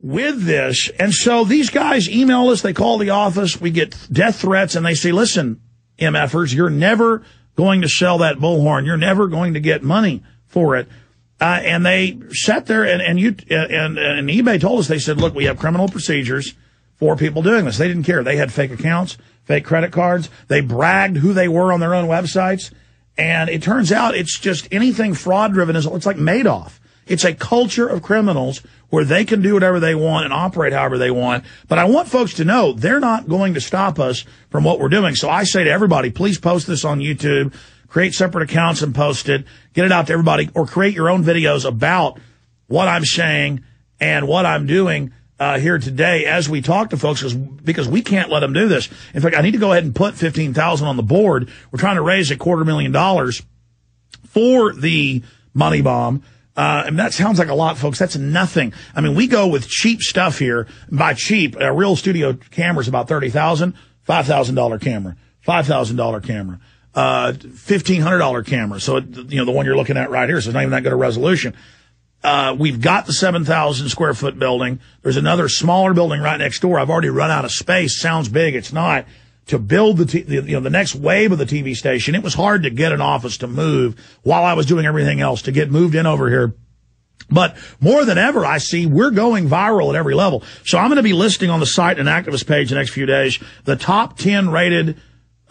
with this. And so these guys email us, they call the office, we get death threats, and they say, listen, MFers, you're never going to sell that bullhorn. You're never going to get money for it. And they sat there and eBay told us, they said, look, we have criminal procedures for people doing this. They didn't care. They had fake accounts, fake credit cards. They bragged who they were on their own websites. And it turns out it's just anything fraud-driven. It's like Madoff. It's a culture of criminals where they can do whatever they want and operate however they want. But I want folks to know they're not going to stop us from what we're doing. So I say to everybody, please post this on YouTube, create separate accounts and post it, get it out to everybody, or create your own videos about what I'm saying and what I'm doing here today as we talk to folks, because we can't let them do this. In fact, I need to go ahead and put $15,000 on the board. We're trying to raise $250,000 for the money bomb. And that sounds like a lot, folks. That's nothing. I mean, we go with cheap stuff here. By cheap, a real studio camera is about $30,000, $5,000 camera, $5,000 camera, $1,500 camera. So, the one you're looking at right here, so it's not even that good a resolution. We've got the 7,000 square foot building. There's another smaller building right next door. I've already run out of space. Sounds big. It's not. To build the next wave of the TV station, it was hard to get an office to move while I was doing everything else to get moved in over here. But more than ever, I see we're going viral at every level. So I'm going to be listing on the site and activist page the next few days the top 10 rated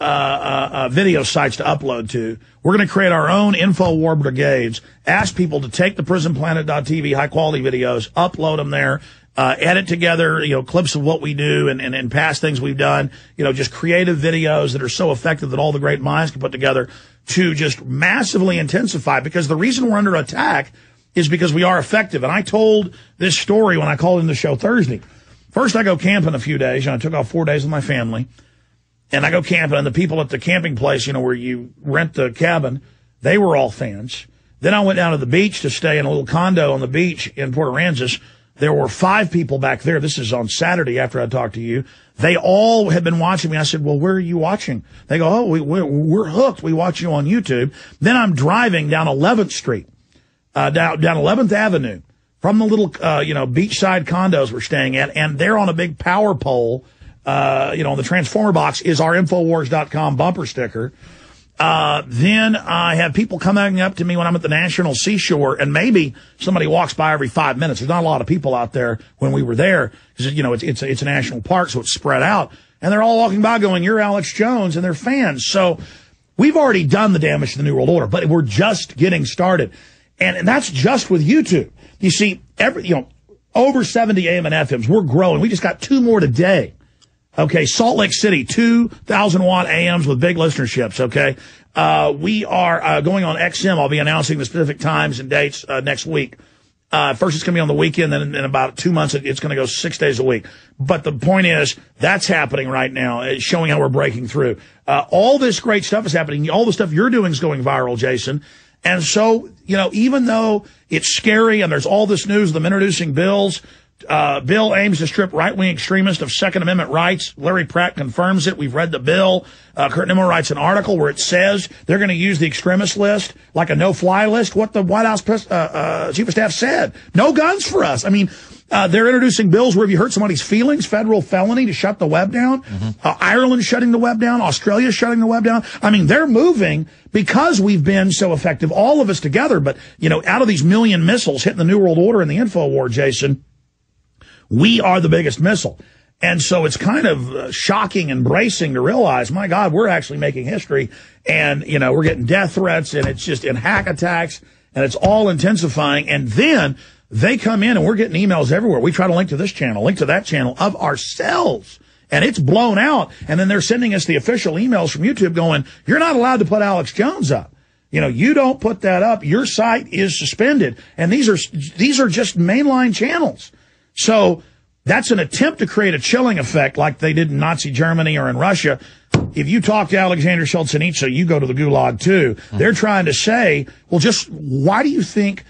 video sites to upload to. We're going to create our own InfoWar brigades, ask people to take the PrisonPlanet.tv high-quality videos, upload them there, edit together, clips of what we do and past things we've done, just creative videos that are so effective that all the great minds can put together to just massively intensify. Because the reason we're under attack is because we are effective. And I told this story when I called in the show Thursday. First, I go camping a few days, I took off 4 days with my family. And I go camping, and the people at the camping place, where you rent the cabin, they were all fans. Then I went down to the beach to stay in a little condo on the beach in Port Aransas. There were 5 people back there. This is on Saturday after I talked to you. They all had been watching me. I said, well, where are you watching? They go, oh, we're hooked. We watch you on YouTube. Then I'm driving down 11th Street, down 11th Avenue from the little, beachside condos we're staying at. And there on a big power pole, on the transformer box is our Infowars.com bumper sticker. Then I have people coming up to me when I'm at the National Seashore, and maybe somebody walks by every 5 minutes. There's not a lot of people out there when we were there, because, it's a national park, so it's spread out. And they're all walking by going, you're Alex Jones, and they're fans. So we've already done the damage to the New World Order, but we're just getting started. And that's just with YouTube. You see, over 70 AM and FMs, we're growing. We just got 2 more today. Okay, Salt Lake City, 2,000-watt AMs with big listenerships, okay? We are going on XM. I'll be announcing the specific times and dates next week. First it's going to be on the weekend, then in about 2 months it's going to go 6 days a week. But the point is, that's happening right now. It's showing how we're breaking through. All this great stuff is happening. All the stuff you're doing is going viral, Jason. And so, even though it's scary and there's all this news of them introducing bills, bill aims to strip right-wing extremists of Second Amendment rights. Larry Pratt confirms it. We've read the bill. Kurt Nimmo writes an article where it says they're going to use the extremist list like a no-fly list. What the White House Chief of Staff said. No guns for us. I mean, they're introducing bills where if you hurt somebody's feelings, federal felony to shut the web down. Ireland's shutting the web down. Australia's shutting the web down. I mean, they're moving because we've been so effective, all of us together. But, out of these million missiles hitting the New World Order and the info war, Jason, we are the biggest missile. And so it's kind of shocking and bracing to realize, my God, we're actually making history. And, we're getting death threats, and it's just in hack attacks, and it's all intensifying. And then they come in and we're getting emails everywhere. We try to link to this channel, link to that channel of ourselves. And it's blown out. And then they're sending us the official emails from YouTube going, you're not allowed to put Alex Jones up. You don't put that up. Your site is suspended. And these are just mainline channels. So that's an attempt to create a chilling effect like they did in Nazi Germany or in Russia. If you talk to Alexander Solzhenitsyn, you go to the gulag too. They're trying to say, well, just why do you think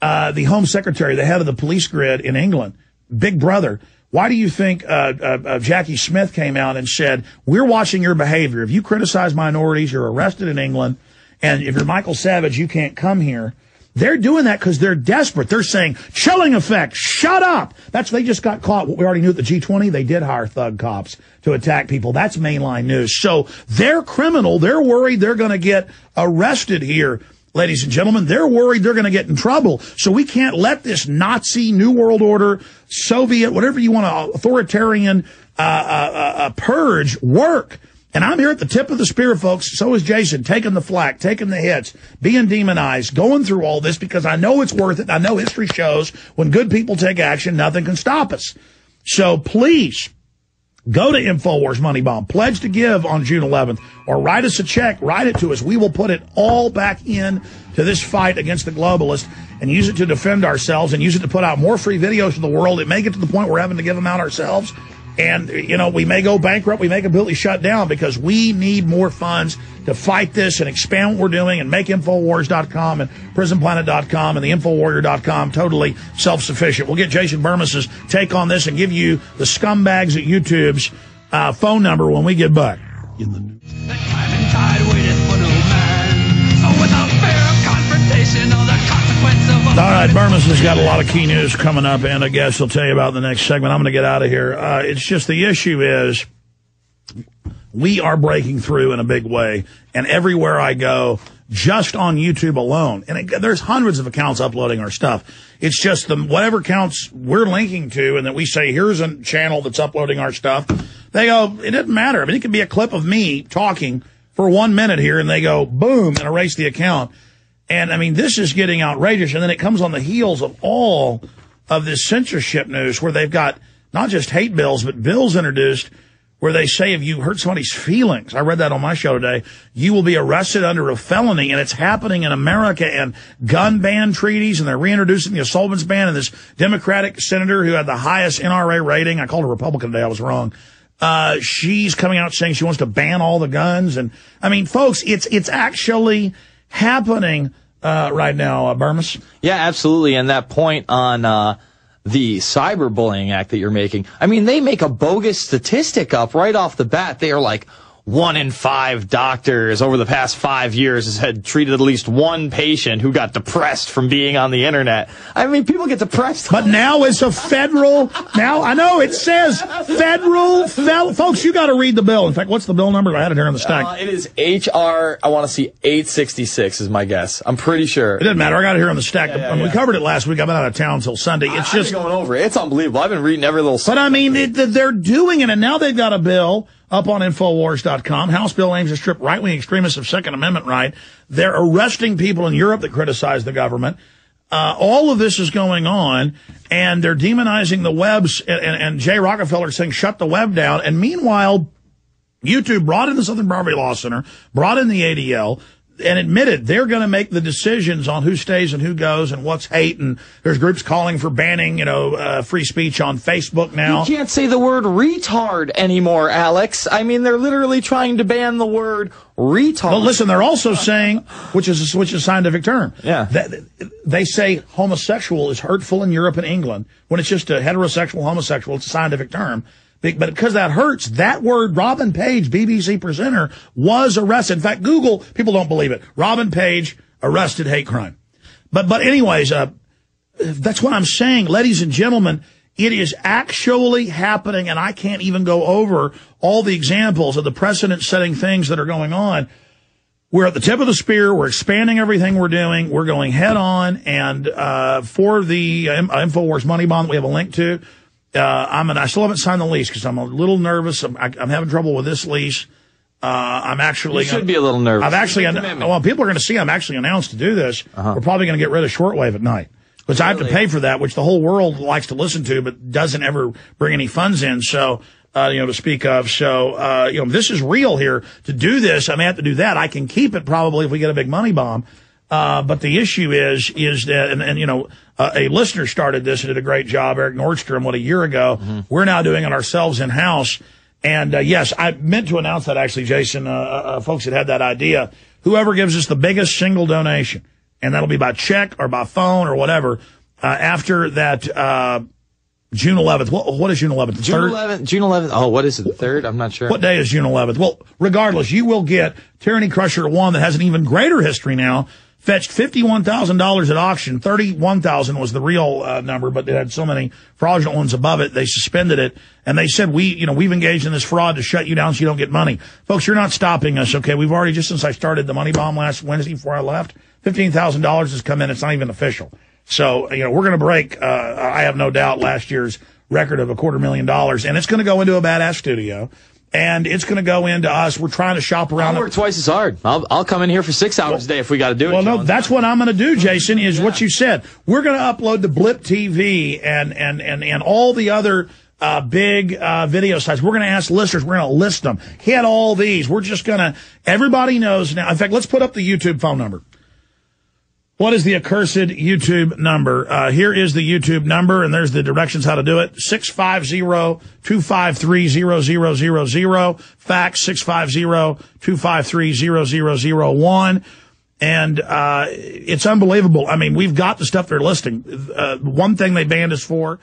the Home Secretary, the head of the police grid in England, Big Brother, why do you think Jackie Smith came out and said, we're watching your behavior. If you criticize minorities, you're arrested in England. And if you're Michael Savage, you can't come here. They're doing that because they're desperate. They're saying, chilling effect, shut up. They just got caught. We already knew at the G20, they did hire thug cops to attack people. That's mainline news. So they're criminal. They're worried they're going to get arrested here, ladies and gentlemen. They're worried they're going to get in trouble. So we can't let this Nazi, New World Order, Soviet, whatever you want to, authoritarian purge work. And I'm here at the tip of the spear, folks. So is Jason, taking the flak, taking the hits, being demonized, going through all this because I know it's worth it. I know history shows when good people take action, nothing can stop us. So please go to InfoWars Money Bomb, pledge to give on June 11th, or write us a check, write it to us. We will put it all back in to this fight against the globalists and use it to defend ourselves and use it to put out more free videos to the world. It may get to the point we're having to give them out ourselves. And, you know, we may go bankrupt. We may completely shut down because we need more funds to fight this and expand what we're doing and make Infowars.com and PrisonPlanet.com and the Infowarrior.com totally self-sufficient. We'll get Jason Burmis's take on this and give you the scumbags at YouTube's phone number when we get back. In the news. All right, Burmis has got a lot of key news coming up, and I guess he'll tell you about in the next segment. I'm going to get out of here. It's just the issue is we are breaking through in a big way, and everywhere I go, just on YouTube alone, and there's hundreds of accounts uploading our stuff. It's just whatever accounts we're linking to, and that we say, here's a channel that's uploading our stuff. They go, it doesn't matter. I mean, it could be a clip of me talking for 1 minute here, and they go, boom, and erase the account. And, I mean, this is getting outrageous. And then it comes on the heels of all of this censorship news where they've got not just hate bills, but bills introduced where they say if you hurt somebody's feelings, I read that on my show today, you will be arrested under a felony. And it's happening in America, and gun ban treaties, and they're reintroducing the assaultments ban. And this Democratic senator who had the highest NRA rating, I called her Republican today, I was wrong. She's coming out saying she wants to ban all the guns. And, I mean, folks, it's actually happening right now, Burmis. Yeah, absolutely. And that point on the cyberbullying act that you're making, I mean, they make a bogus statistic up right off the bat. They are like, 1 in 5 doctors over the past 5 years had treated at least one patient who got depressed from being on the internet. I mean, people get depressed. But now it's a federal, now, I know it says federal, folks, you got to read the bill. In fact, what's the bill number? I had it here on the stack. It is HR, I want to see 866 is my guess. I'm pretty sure. It doesn't matter. I got it here on the stack. We covered it last week. I've been out of town until Sunday. It's just going over it. It's unbelievable. I've been reading every little. But I mean, they're doing it, and now they've got a bill up on Infowars.com. House bill aims to strip right-wing extremists of Second Amendment right. They're arresting people in Europe that criticize the government. All of this is going on, and they're demonizing the webs, and Jay Rockefeller saying, shut the web down. And meanwhile, YouTube brought in the Southern Poverty Law Center, brought in the ADL, and admitted they're going to make the decisions on who stays and who goes and what's hate. And there's groups calling for banning, free speech on Facebook now. You can't say the word retard anymore, Alex. I mean, they're literally trying to ban the word retard. But listen, they're also saying, which is a scientific term. Yeah. They say homosexual is hurtful in Europe and England. When it's just a heterosexual homosexual, it's a scientific term. But because that hurts, that word, Robin Page, BBC presenter, was arrested. In fact, Google, people don't believe it. Robin Page arrested, hate crime. But anyways, that's what I'm saying. Ladies and gentlemen, it is actually happening, and I can't even go over all the examples of the precedent-setting things that are going on. We're at the tip of the spear. We're expanding everything we're doing. We're going head on. And for the InfoWars Money Bond that we have a link to, I still haven't signed the lease because I'm a little nervous. I'm having trouble with this lease. I'm actually. You should be a little nervous. I've actually, well, people are going to see I'm actually announced to do this. We're probably going to get rid of shortwave at night because I have to pay for that, which the whole world likes to listen to, but doesn't ever bring any funds in. So, to speak of. So, this is real here. To do this, I may have to do that. I can keep it probably if we get a big money bomb. But the issue is that, a listener started this and did a great job, Eric Nordstrom, a year ago. We're now doing it ourselves in-house. And, yes, I meant to announce that actually, Jason, folks that had that idea. Whoever gives us the biggest single donation, and that'll be by check or by phone or whatever, after that, June 11th. What is June 11th? June 11th. Oh, what is it? The 3rd? I'm not sure. What day is June 11th? Well, regardless, you will get Tyranny Crusher 1 that has an even greater history now. fetched $51,000 at auction. $31,000 was the real number, but they had so many fraudulent ones above it, they suspended it. And they said, we've engaged in this fraud to shut you down so you don't get money. Folks, you're not stopping us, okay? We've already, just since I started the money bomb last Wednesday before I left, $15,000 has come in. It's not even official. So, we're going to break, I have no doubt, last year's record of $250,000. And it's going to go into a badass studio. And it's going to go into us. We're trying to shop around. I'll work twice as hard. I'll come in here for 6 hours a day if we got to do it. Well, no, that's what I'm going to do, Jason, is what you said. We're going to upload to Blip TV and all the other big video sites. We're going to ask listeners. We're going to list them. Hit all these. We're just going to, everybody knows now. In fact, let's put up the YouTube phone number. What is the accursed YouTube number? Here is the YouTube number, and there's the directions how to do it. 650-253-0000. Fax 650-253-0001. And it's unbelievable. I mean, we've got the stuff they're listing. One thing they banned us for